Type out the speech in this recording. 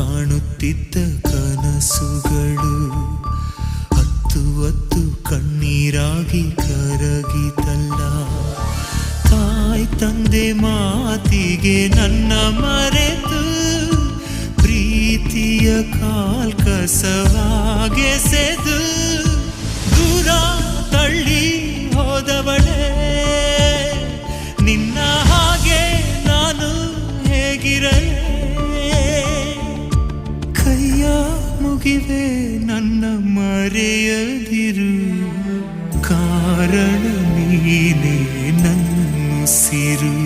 ಕಾಣುತ್ತಿದ್ದ ಕನಸುಗಳು ಹತ್ತು ಹತ್ತು ಕಣ್ಣೀರಾಗಿ ಕರಗಿತಲ್ಲ. ತಾಯಿ ತಂದೆ ಮಾತಿಗೆ ನನ್ನ ಮರೆತು ಪ್ರೀತಿಯ ಕಾಲ್ಕಸವಾಗೆಸೆದು ದೂರ ತಳ್ಳಿ ಹೋದವಳೆ. ನಿನ್ನ ಹಾಗೆ ನಾನು ಹೇಗಿರಲೇ? ಕೈಯ ಮುಗಿವೆ ನನ್ನ ಮರೆಯದಿರು, ಕಾರಣ ನೀನೇ ನನ್ನುಸಿರು.